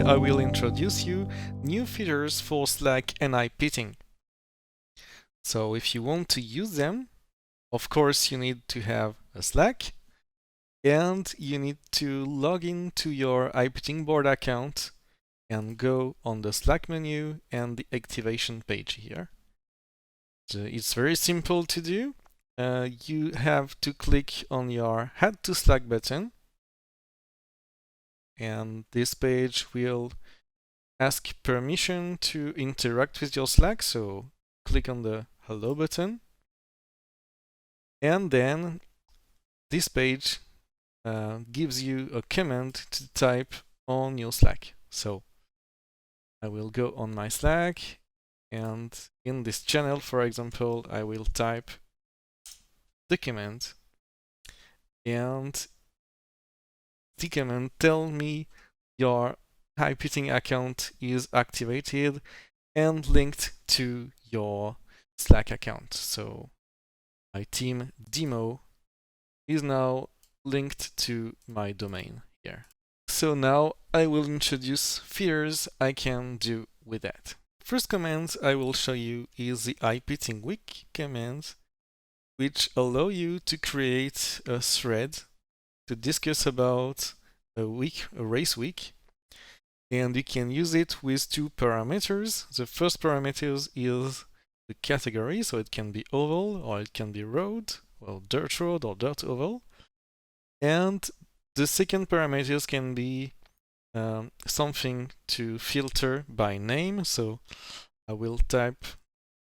I will introduce you new features for Slack and iPitting. So if you want to use them, of course you need to have a Slack and you need to log into your iPitting board account and go on the Slack menu and the activation page here. So it's very simple to do. You have to click on your Add to Slack button, and this page will ask permission to interact with your Slack. So click on the Hello button, and then this page gives you a command to type on your Slack. So I will go on my Slack, and in this channel, for example, I will type the command, and the command tell me your iPitting account is activated and linked to your Slack account. So my team demo is now linked to my domain here. So now I will introduce features I can do with that. First command I will show you is the iPitting week command, which allow you to create a thread to discuss about a race week, and you can use it with two parameters. The first parameter is the category, so it can be oval or it can be road, well, dirt road or dirt oval. And the second parameters can be something to filter by name. So I will type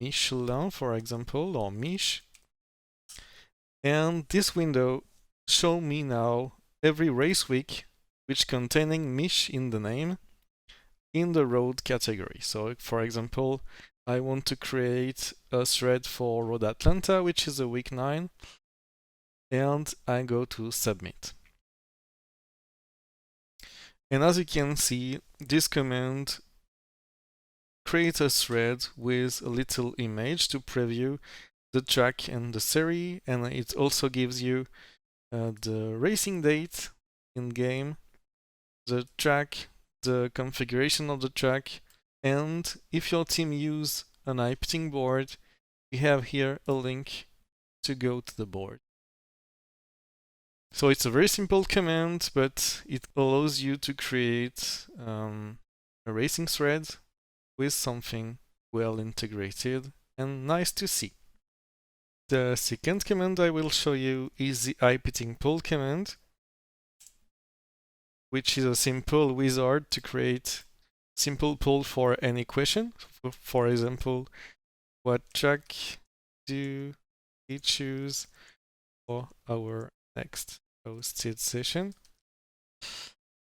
Michelin, for example, or Mich. And this window show me now every race week which containing Mich in the name in the road category. So for example, I want to create a thread for Road Atlanta, which is a week 9, and I go to submit. And as you can see, this command creates a thread with a little image to preview the track and the series, and it also gives you the racing date in game, the track, the configuration of the track, and if your team use an iPitting board, you have here a link to go to the board. So it's a very simple command, but it allows you to create a racing thread with something well integrated and nice to see. The second command I will show you is the iPitting poll command, which is a simple wizard to create simple poll for any question. For example, what track do we choose for our next hosted session?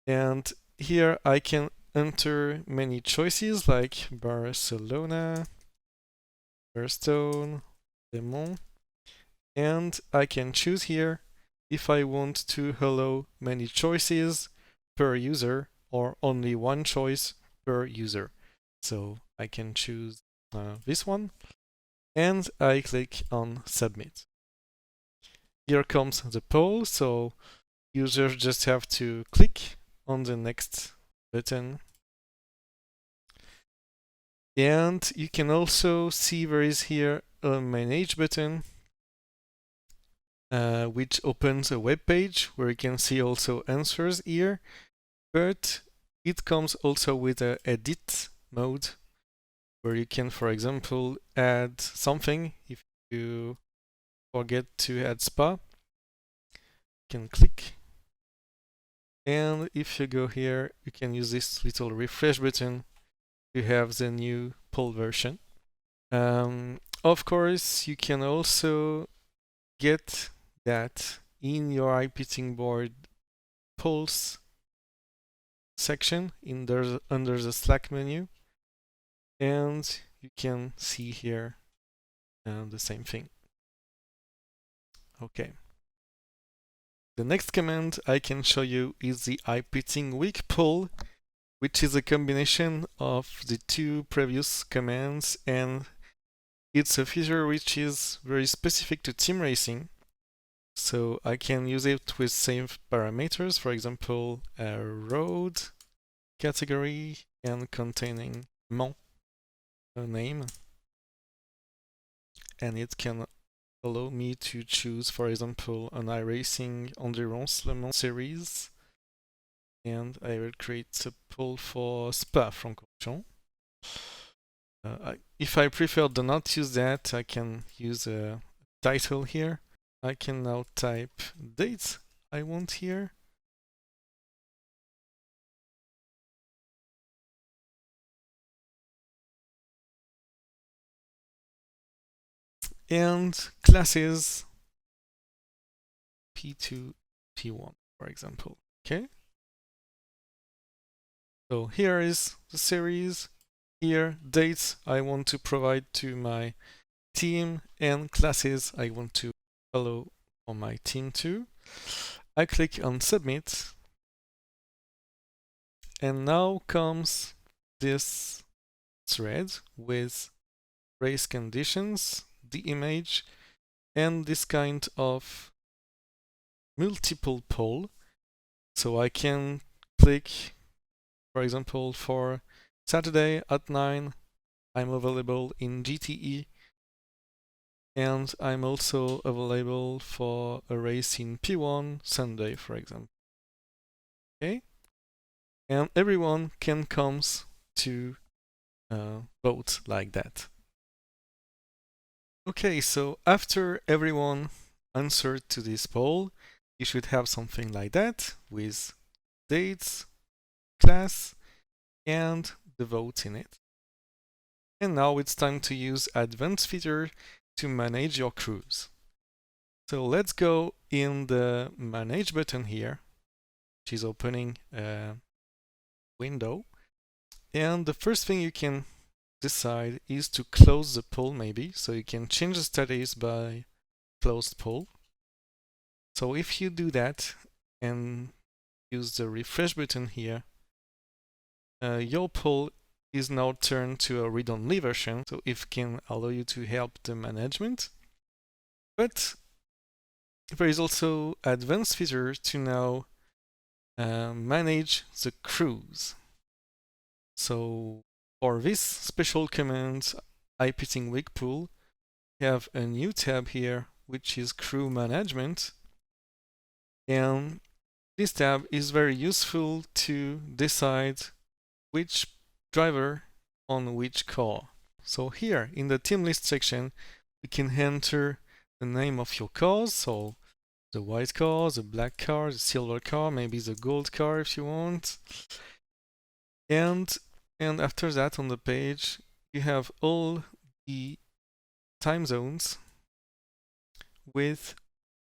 And here I can enter many choices like Barcelona, Firestone, Le Mans, and I can choose here if I want to allow many choices per user or only one choice per user. So I can choose this one, and I click on submit. Here comes the poll, so users just have to click on the next button. And you can also see there is here a manage button, which opens a web page where you can see also answers here, but it comes also with a edit mode where you can, for example, add something. If you forget to add spa, you can click, and if you go here, you can use this little refresh button to have the new poll version. Of course, you can also get that in your iPitting board polls section under the Slack menu, and you can see here the same thing. Okay. The next command I can show you is the iPitting week poll, which is a combination of the two previous commands, and it's a feature which is very specific to team racing. So I can use it with same parameters, for example, road category and containing mon, a name, and it can allow me to choose, for example, an iRacing Endurance Le Mans series, and I will create a poll for Spa-Francorchamps. If I prefer do not use that, I can use a title here. I can now type dates I want here. And classes P2, P1, for example. Okay. So here is the series. Here, dates I want to provide to my team and classes I want to allow on my team too. I click on submit, and now comes this thread with race conditions, the image, and this kind of multiple poll. So I can click, for example, for Saturday at 9, I'm available in GTE, and I'm also available for a race in P1 Sunday, for example. Okay? And everyone can come to vote like that. Okay, so after everyone answered to this poll, you should have something like that with dates, class, and the vote in it. And now it's time to use advanced feature to manage your crews. So let's go in the manage button here, which is opening a window. And the first thing you can decide is to close the poll maybe. So you can change the status by closed poll. So if you do that and use the refresh button here, your poll is now turned to a read-only version, so it can allow you to help the management. But there is also advanced feature to now manage the crews. So for this special command, iPitting weak pool, we have a new tab here, which is crew management. And this tab is very useful to decide which driver on which car. So here in the team list section, you can enter the name of your cars. So the white car, the black car, the silver car, maybe the gold car if you want. And after that on the page, you have all the time zones with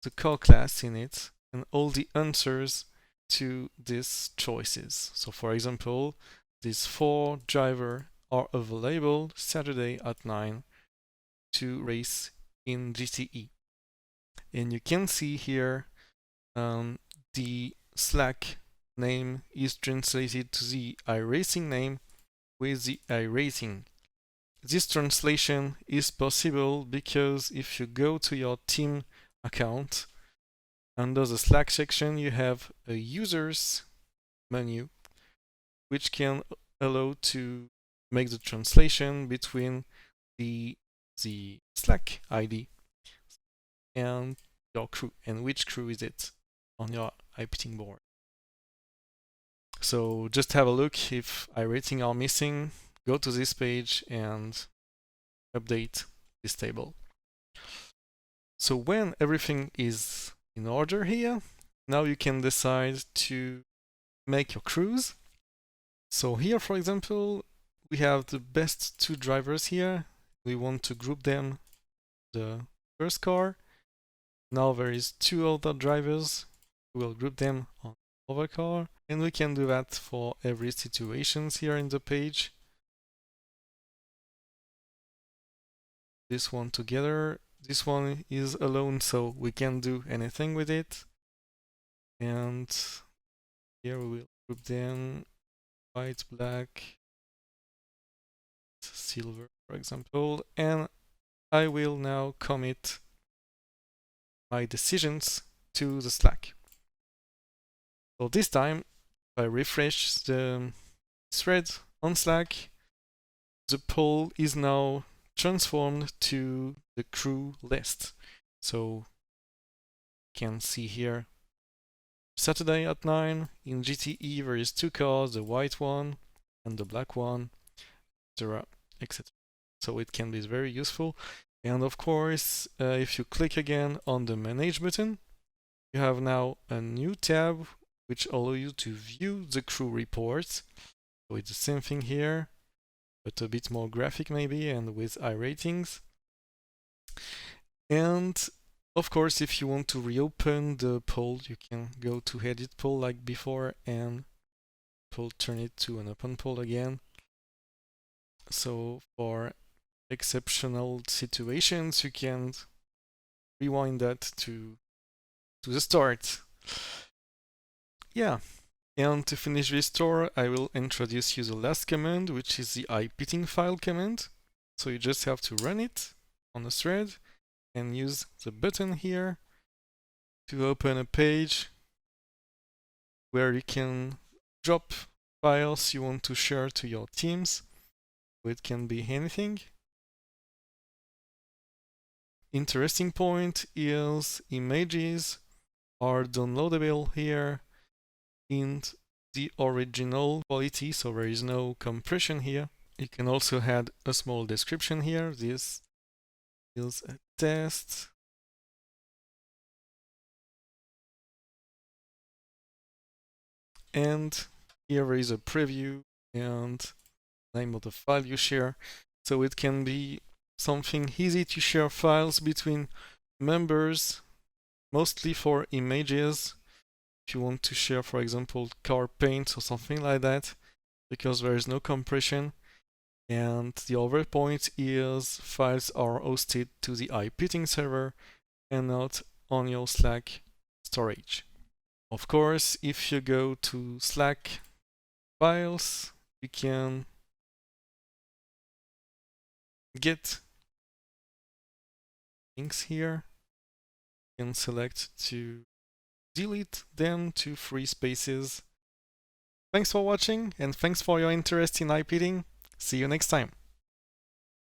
the car class in it and all the answers to these choices. So for example, these 4 drivers are available Saturday at 9 to race in GTE. And you can see here the Slack name is translated to the iRacing name with the iRacing. This translation is possible because if you go to your team account, under the Slack section you have a users menu which can allow to make the translation between the Slack ID and your crew, and which crew is it on your iPitting board. So just have a look if iRating are missing, go to this page and update this table. So when everything is in order here, now you can decide to make your crews. So here, for example, we have the best 2 drivers here. We want to group them the first car. Now there is 2 other drivers. We'll group them on the other car. And we can do that for every situations here in the page. This one together. This one is alone, so we can't do anything with it. And here we will group them white, black, silver, for example. And I will now commit my decisions to the Slack. So this time, if I refresh the thread on Slack, the poll is now transformed to the crew list. So you can see here Saturday at 9 in GTE there is 2 cars, the white one and the black one, etc. etc. So it can be very useful. And of course, if you click again on the manage button, you have now a new tab which allows you to view the crew reports. So it's the same thing here, but a bit more graphic maybe and with iRatings. And of course, if you want to reopen the poll, you can go to edit poll like before and turn it to an open poll again. So for exceptional situations, you can rewind that to the start. Yeah, and to finish this tour, I will introduce you the last command, which is the iPitting file command. So you just have to run it on a thread and use the button here to open a page where you can drop files you want to share to your teams. It can be anything. Interesting point is images are downloadable here in the original quality, so there is no compression here. You can also add a small description here. This is a test. And here is a preview and name of the file you share. So it can be something easy to share files between members, mostly for images. If you want to share, for example, car paint or something like that, because there is no compression. And the other point is files are hosted to the iPitting server and not on your Slack storage. Of course, if you go to Slack files, you can get links here. You can select to delete them to free spaces. Thanks for watching and thanks for your interest in iPitting. See you next time.